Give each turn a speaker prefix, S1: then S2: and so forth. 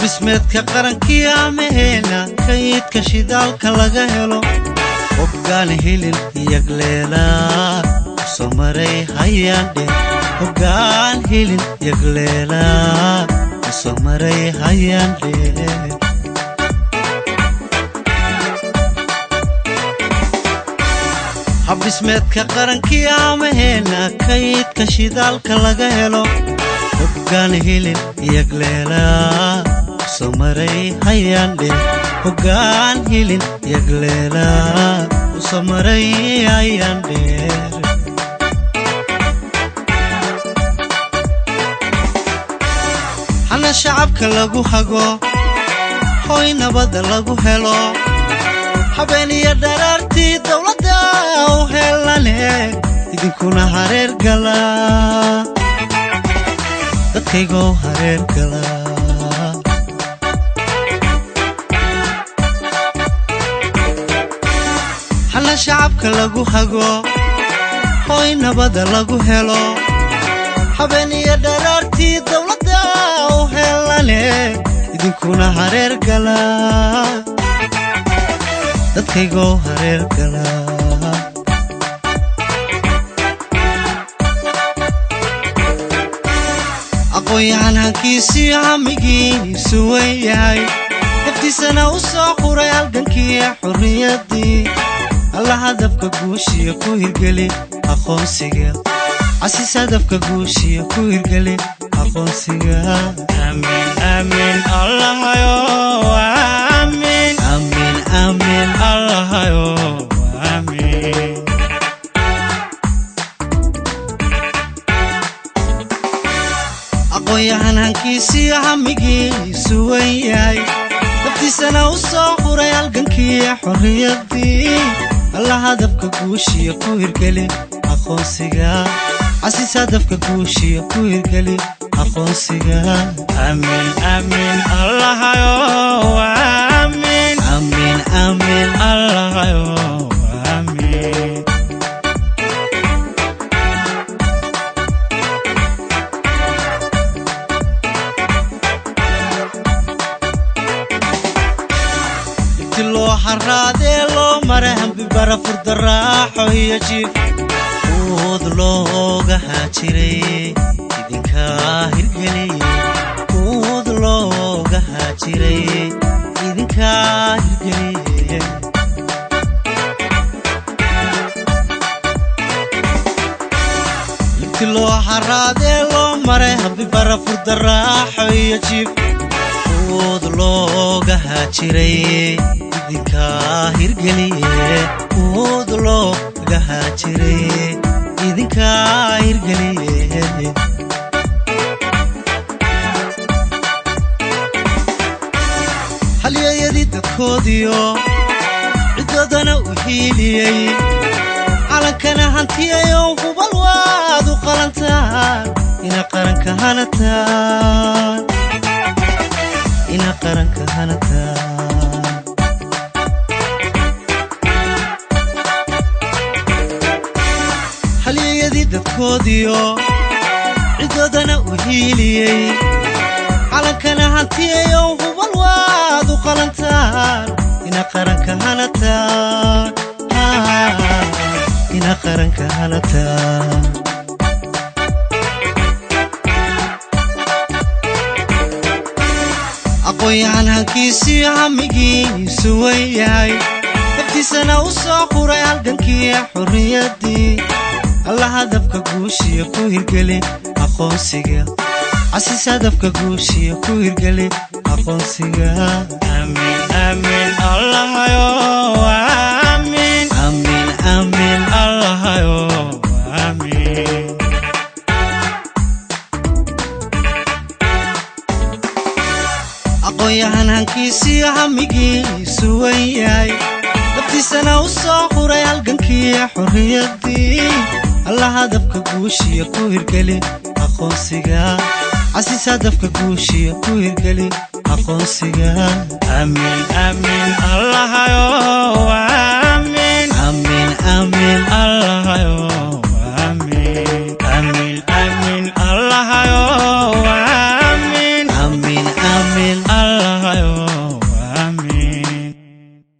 S1: habismeedka qarankii ameena kaydka shidaalka laga helo hoggaan hilin yagleela soo maray hayaandhe hoggaan hilin yagleela soo maray hayaandhe habismeedka qarankii ameena kaydka shidaalka laga helo hoggaan hilin yagleela soo maray hayaandhe hoggaan hilin yagleela soo maray hayaandhe hana shacabka lagu hago hoy nabadda lagu helo habeeniya dharaartii dawladda u helane idinkuna hareer gala dadkaygo hareer gala hana shacabka lagu hago hoy nabadda lagu helo habeeniya dharaartii dawladda u helane idinkuna hareer gala dadkaygo hareer gala aqoon-yahan hankiisii hamigiisu weyn yahay naftiisana u soo quray halgankii xurriyaddii alla hadafka guushiya ku hirgeli aqoonsiga casiis hadafka guushiya ku hirgeli aqoonsiga amiin amiin allahayo amiin amiin amiin allahayo amiin aqoon-yahan hankiisii hamigiisu weyn yahay naftiisana u soo quray halgankii xurriyaddii alla hadafka guushiya ku hirgeli aqoonsiga casiis hadafka guushiya ku hirgeli aqoonsiga amiin amiin allahayo amiin amiin amiin allahayo amiin loo haraadee loo maray hambi barafur daraaxo iyo jiif uud looga haajiray idinkaa hirgeliyey uud looga haajiray idinkaa hirgeliyey inti loo haraadee loo maray hambi barafur daraaxo iyo jiif uud looga haajiray idinkaa hirgeliye uud looga haajiray idinkaa hirgeliye halyayadii dadkoodiyo ciddoodana u hiiliyey calankana hantiyayo hubal waad u qalantaan ina qaranka hanataan ina qaranka hanataan halyayadii dadkoodiyo ciddoodana u hiiliyey calankana hantiyayo hubal waad u qalantaan ina qaranka hanataan ina qaranka hanataan aqoon-yahan hankiisii hamigiisu weyn yahay naftiisana u soo quray halgankii xurriyaddii alla hadafka guushiya ku hirgeli aqoonsiga casiis hadafka guushiya ku hirgeli aqoonsiga amiin amiin allahayo amiin amiin amiin allahayo amiin aqoon-yahan hankiisii hamigiisu weyn yahay naftiisana u soo quray halgankii xurriyaddii alla hadafka guushiya ku hirgeli aqoonsiga casiis hadafka guushiya ku hirgeli aqoonsiga amiin amiin allahayo